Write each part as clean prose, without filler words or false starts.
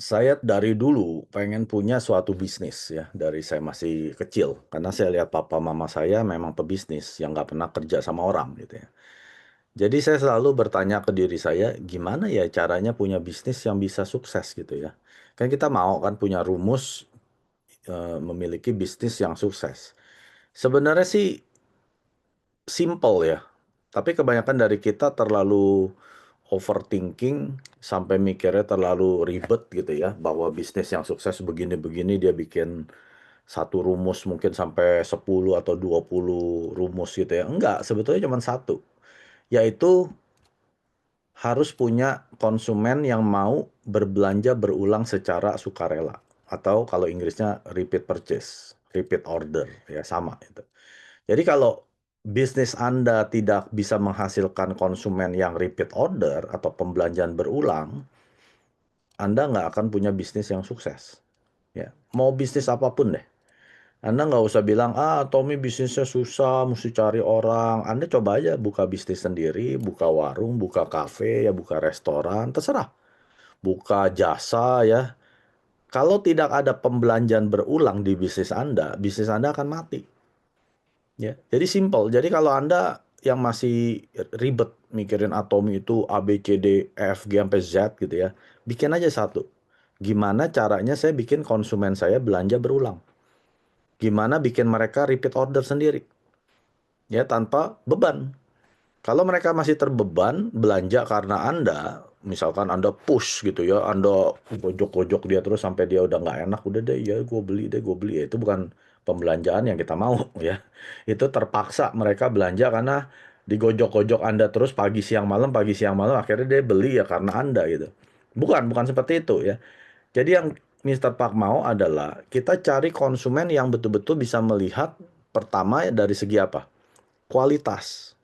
Saya dari dulu pengen punya suatu bisnis ya, dari saya masih kecil. Karena saya lihat papa mama saya memang pebisnis yang nggak pernah kerja sama orang gitu ya. Jadi saya selalu bertanya ke diri saya, gimana ya caranya punya bisnis yang bisa sukses gitu ya. Kan kita mau kan punya rumus memiliki bisnis yang sukses. Sebenarnya sih simple ya, tapi kebanyakan dari kita terlalu overthinking sampai mikirnya terlalu ribet gitu ya, bahwa bisnis yang sukses begini-begini dia bikin satu rumus mungkin sampai 10 atau 20 rumus gitu ya. Enggak, sebetulnya cuma satu, yaitu harus punya konsumen yang mau berbelanja berulang secara sukarela. Atau kalau Inggrisnya repeat purchase, repeat order, ya sama itu. Jadi kalau bisnis Anda tidak bisa menghasilkan konsumen yang repeat order atau pembelanjaan berulang, Anda nggak akan punya bisnis yang sukses. Ya, mau bisnis apapun deh. Anda nggak usah bilang, ah Tommy bisnisnya susah, mesti cari orang. Anda coba aja buka bisnis sendiri, buka warung, buka kafe, ya buka restoran, terserah. Buka jasa ya. Kalau tidak ada pembelanjaan berulang di bisnis Anda akan mati. Ya, jadi simple. Jadi kalau Anda yang masih ribet mikirin Atomi itu A, B, C, D, E, F, G, sampai Z gitu ya, bikin aja satu. Gimana caranya saya bikin konsumen saya belanja berulang? Gimana bikin mereka repeat order sendiri? Ya, tanpa beban. Kalau mereka masih terbeban belanja karena Anda, misalkan Anda push gitu ya, Anda gojok-gojok dia terus sampai dia udah nggak enak, udah deh ya gue beli deh, gue beli. Ya, itu bukan pembelanjaan yang kita mau ya. Itu terpaksa mereka belanja karena digojok-gojok Anda terus pagi siang malam, akhirnya dia beli ya karena Anda gitu. Bukan seperti itu ya. Jadi yang Mister Park mau adalah kita cari konsumen yang betul-betul bisa melihat pertama dari segi apa? Kualitas.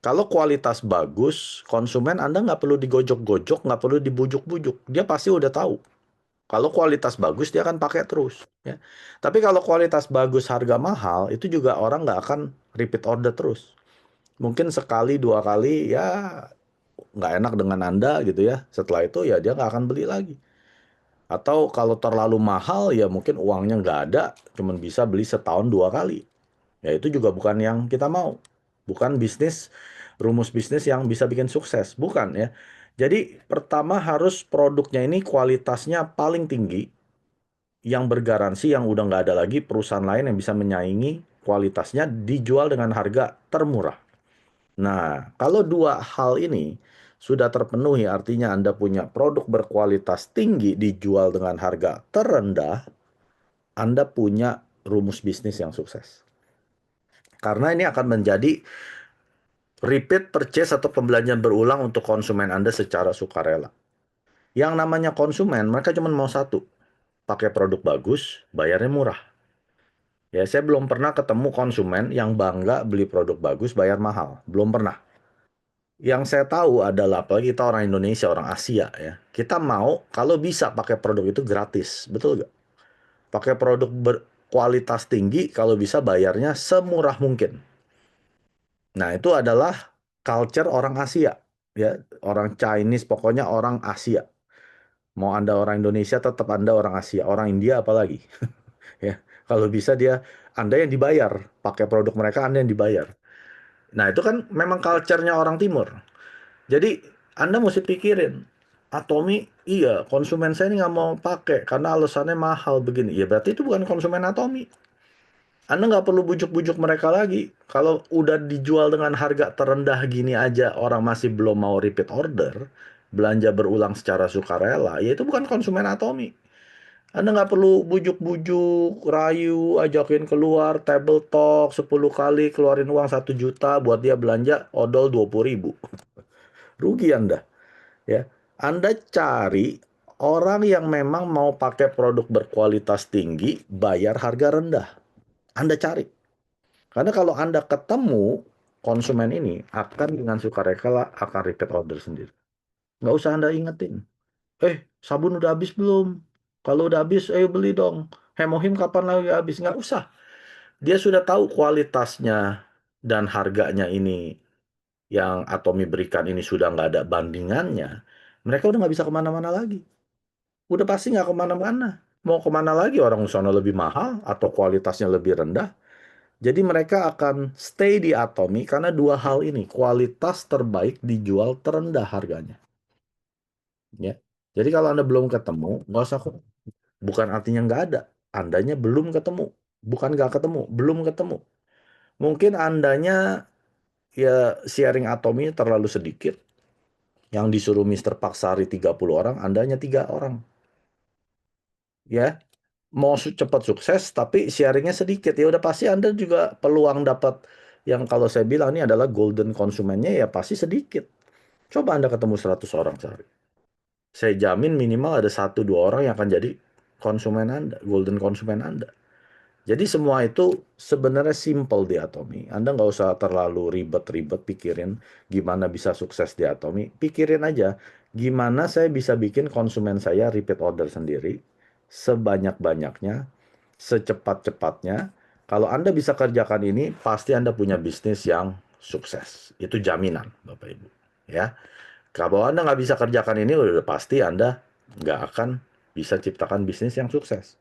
Kalau kualitas bagus, konsumen Anda nggak perlu digojok-gojok, nggak perlu dibujuk-bujuk. Dia pasti udah tahu. Kalau kualitas bagus, dia akan pakai terus. Ya. Tapi kalau kualitas bagus, harga mahal, itu juga orang nggak akan repeat order terus. Mungkin sekali, dua kali, ya nggak enak dengan Anda gitu ya. Setelah itu ya dia nggak akan beli lagi. Atau kalau terlalu mahal, ya mungkin uangnya nggak ada, cuman bisa beli setahun dua kali. Ya itu juga bukan yang kita mau. Bukan bisnis, rumus bisnis yang bisa bikin sukses. Bukan ya. Jadi pertama harus produknya ini kualitasnya paling tinggi, yang bergaransi, yang udah nggak ada lagi perusahaan lain yang bisa menyaingi kualitasnya dijual dengan harga termurah. Nah, kalau dua hal ini sudah terpenuhi, artinya Anda punya produk berkualitas tinggi dijual dengan harga terendah, Anda punya rumus bisnis yang sukses. Karena ini akan menjadi repeat purchase atau pembelanjaan berulang untuk konsumen Anda secara sukarela. Yang namanya konsumen, mereka cuma mau satu, pakai produk bagus, bayarnya murah. Ya, saya belum pernah ketemu konsumen yang bangga beli produk bagus, bayar mahal. Belum pernah. Yang saya tahu adalah, apalagi kita orang Indonesia, orang Asia ya, kita mau kalau bisa pakai produk itu gratis, betul nggak? Pakai produk berkualitas tinggi, kalau bisa bayarnya semurah mungkin. Nah, itu adalah culture orang Asia, ya, orang Chinese, pokoknya orang Asia. Mau Anda orang Indonesia, tetap Anda orang Asia, orang India apalagi, ya. Kalau bisa dia Anda yang dibayar, pakai produk mereka Anda yang dibayar. Nah, itu kan memang culture-nya orang Timur. Jadi Anda mesti pikirin, Atomi, iya, konsumen saya ini nggak mau pakai karena alasannya mahal begini. Ya berarti itu bukan konsumen Atomi. Anda nggak perlu bujuk-bujuk mereka lagi. Kalau udah dijual dengan harga terendah gini aja, orang masih belum mau repeat order, belanja berulang secara sukarela, ya itu bukan konsumen Atomi. Anda nggak perlu bujuk-bujuk, rayu, ajakin keluar, table talk 10 kali, keluarin uang 1 juta buat dia belanja, odol 20 ribu. Rugi Anda. Ya, Anda cari orang yang memang mau pakai produk berkualitas tinggi, bayar harga rendah. Anda cari. Karena kalau Anda ketemu konsumen ini, akan dengan sukarela akan repeat order sendiri. Nggak usah Anda ingetin. Sabun udah habis belum? Kalau udah habis, ayo beli dong. Hemohim kapan lagi habis? Nggak usah. Dia sudah tahu kualitasnya dan harganya ini yang Atomi berikan ini sudah nggak ada bandingannya. Mereka udah nggak bisa kemana-mana lagi. Udah pasti nggak kemana-mana. Mau kemana lagi, orang sono lebih mahal atau kualitasnya lebih rendah. Jadi mereka akan stay di Atomi karena dua hal ini. Kualitas terbaik dijual terendah harganya. Ya. Jadi kalau Anda belum ketemu, nggak usah kok. Bukan artinya nggak ada. Andanya belum ketemu. Bukan nggak ketemu, belum ketemu. Mungkin Andanya ya sharing Atomi terlalu sedikit. Yang disuruh Mister Paksari 30 orang, Andanya 3 orang. Ya, mau cepat sukses tapi sharingnya sedikit, ya udah pasti Anda juga peluang dapat yang kalau saya bilang ini adalah golden konsumennya ya pasti sedikit. Coba Anda ketemu 100 orang sehari. Saya jamin minimal ada satu dua orang yang akan jadi konsumen Anda, golden konsumen Anda. Jadi semua itu sebenarnya simple di Atomi. Anda nggak usah terlalu ribet-ribet pikirin gimana bisa sukses di Atomi. Pikirin aja gimana saya bisa bikin konsumen saya repeat order sendiri sebanyak-banyaknya, secepat-cepatnya. Kalau Anda bisa kerjakan ini, pasti Anda punya bisnis yang sukses. Itu jaminan, Bapak Ibu. Ya, kalau Anda nggak bisa kerjakan ini, udah pasti Anda nggak akan bisa ciptakan bisnis yang sukses.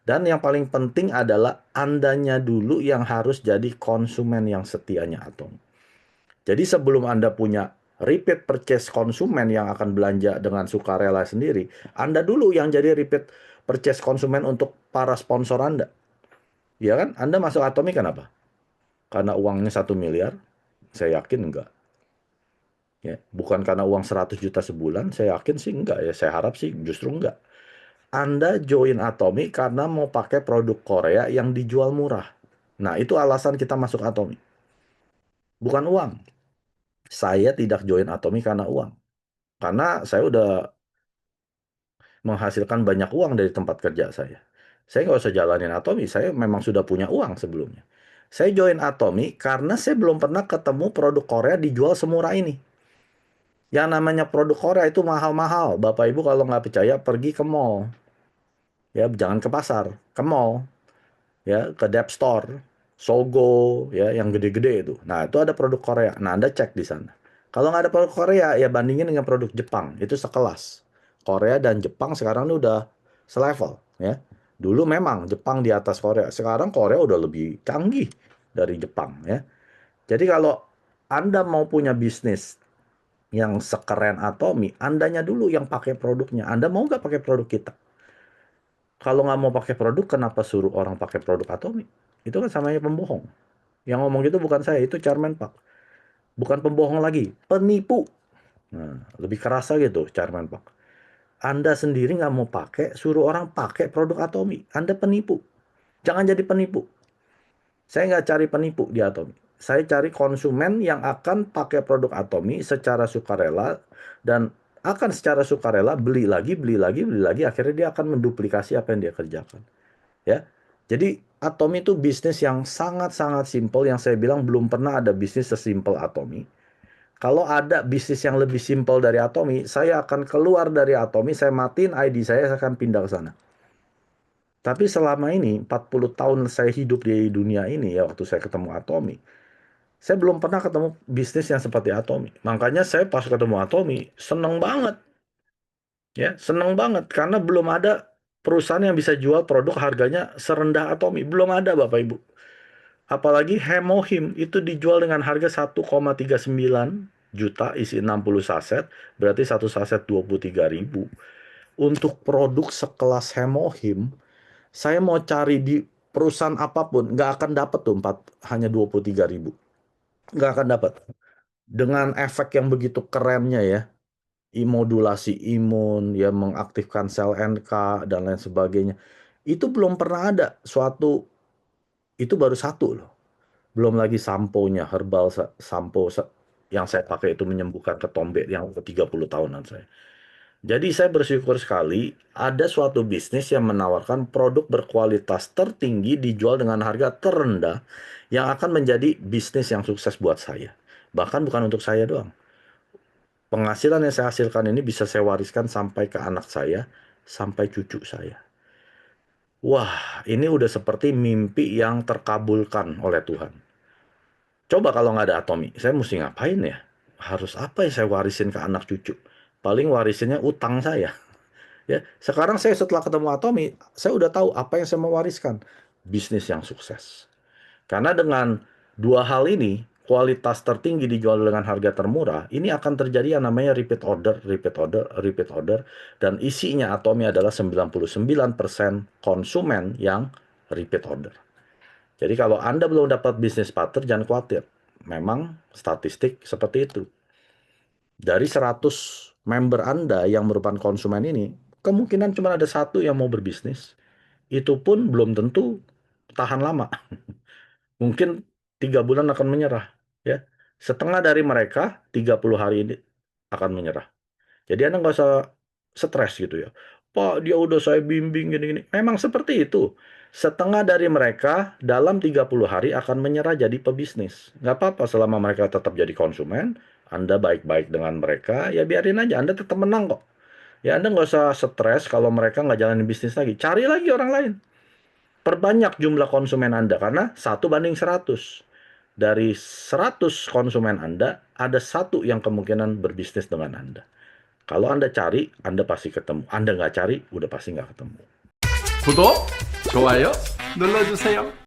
Dan yang paling penting adalah Andanya dulu yang harus jadi konsumen yang setianya Atom. Jadi sebelum Anda punya repeat purchase konsumen yang akan belanja dengan sukarela sendiri, Anda dulu yang jadi repeat purchase konsumen untuk para sponsor Anda. Ya kan? Anda masuk Atomi kenapa? Karena uangnya 1 miliar? Saya yakin enggak. Ya, bukan karena uang 100 juta sebulan, saya yakin sih enggak ya. Saya harap sih justru enggak. Anda join Atomi karena mau pakai produk Korea yang dijual murah. Nah, itu alasan kita masuk Atomi. Bukan uang. Saya tidak join Atomi karena uang. Karena saya udah menghasilkan banyak uang dari tempat kerja saya. Saya nggak usah jalanin Atomi, saya memang sudah punya uang sebelumnya. Saya join Atomi karena saya belum pernah ketemu produk Korea dijual semurah ini. Yang namanya produk Korea itu mahal-mahal. Bapak Ibu kalau nggak percaya pergi ke mall. Ya, jangan ke pasar, ke mall. Ya, ke Dep Store, Sogo, ya, yang gede-gede itu. Nah, itu ada produk Korea. Nah, Anda cek di sana. Kalau nggak ada produk Korea, ya bandingin dengan produk Jepang. Itu sekelas. Korea dan Jepang sekarang ini udah selevel, ya. Dulu memang Jepang di atas Korea. Sekarang Korea udah lebih canggih dari Jepang, ya. Jadi kalau Anda mau punya bisnis yang sekeren Atomi, Andanya dulu yang pakai produknya. Anda mau nggak pakai produk kita? Kalau nggak mau pakai produk, kenapa suruh orang pakai produk Atomi? Itu kan samanya pembohong. Yang ngomong gitu bukan saya, itu Chairman Pak. Bukan pembohong lagi, penipu. Nah, lebih kerasa gitu, Chairman Pak. Anda sendiri nggak mau pakai, suruh orang pakai produk Atomi. Anda penipu. Jangan jadi penipu. Saya nggak cari penipu di Atomi. Saya cari konsumen yang akan pakai produk Atomi secara sukarela dan akan secara sukarela beli lagi, beli lagi, beli lagi. Akhirnya dia akan menduplikasi apa yang dia kerjakan. Ya. Jadi Atomi itu bisnis yang sangat-sangat simpel yang saya bilang belum pernah ada bisnis sesimpel Atomi. Kalau ada bisnis yang lebih simpel dari Atomi, saya akan keluar dari Atomi, saya matiin ID saya akan pindah ke sana. Tapi selama ini 40 tahun saya hidup di dunia ini ya waktu saya ketemu Atomi, saya belum pernah ketemu bisnis yang seperti Atomi. Makanya saya pas ketemu Atomi seneng banget ya, seneng banget karena belum ada perusahaan yang bisa jual produk harganya serendah Atomi. Belum ada Bapak Ibu. Apalagi Hemohim itu dijual dengan harga 1,39 juta isi 60 saset, berarti satu saset 23.000. Untuk produk sekelas Hemohim, saya mau cari di perusahaan apapun, nggak akan dapat tuh hanya 23.000. Nggak akan dapat. Dengan efek yang begitu kerennya ya, imodulasi imun, ya mengaktifkan sel NK, dan lain sebagainya. Itu belum pernah ada suatu, itu baru satu loh. Belum lagi sampo-nya, herbal sampo yang saya pakai itu menyembuhkan ketombe yang ke 30 tahunan saya. Jadi saya bersyukur sekali ada suatu bisnis yang menawarkan produk berkualitas tertinggi dijual dengan harga terendah yang akan menjadi bisnis yang sukses buat saya. Bahkan bukan untuk saya doang. Penghasilan yang saya hasilkan ini bisa saya wariskan sampai ke anak saya, sampai cucu saya. Wah, ini udah seperti mimpi yang terkabulkan oleh Tuhan. Coba kalau nggak ada Atomi, saya mesti ngapain ya? Harus apa yang saya warisin ke anak cucu? Paling warisinnya utang saya. Ya, sekarang saya setelah ketemu Atomi, saya udah tahu apa yang saya mau wariskan. Bisnis yang sukses. Karena dengan dua hal ini, kualitas tertinggi dijual dengan harga termurah, ini akan terjadi yang namanya repeat order, repeat order, repeat order, dan isinya Atomi adalah 99% konsumen yang repeat order. Jadi kalau Anda belum dapat bisnis partner, jangan khawatir. Memang statistik seperti itu. Dari 100 member Anda yang merupakan konsumen ini, kemungkinan cuma ada satu yang mau berbisnis. Itu pun belum tentu tahan lama. Mungkin 3 bulan akan menyerah. Ya, setengah dari mereka 30 hari ini akan menyerah. Jadi Anda nggak usah stres gitu ya. Pak, dia udah saya bimbing gini-gini. Memang seperti itu. Setengah dari mereka dalam 30 hari akan menyerah jadi pebisnis. Nggak apa-apa selama mereka tetap jadi konsumen, Anda baik-baik dengan mereka, ya biarin aja. Anda tetap menang kok. Ya Anda nggak usah stres kalau mereka nggak jalanin bisnis lagi. Cari lagi orang lain. Perbanyak jumlah konsumen Anda karena 1 banding 100. Dari 100 konsumen Anda, ada satu yang kemungkinan berbisnis dengan Anda. Kalau Anda cari, Anda pasti ketemu. Anda nggak cari, udah pasti nggak ketemu. 구독, 좋아요 눌러주세요.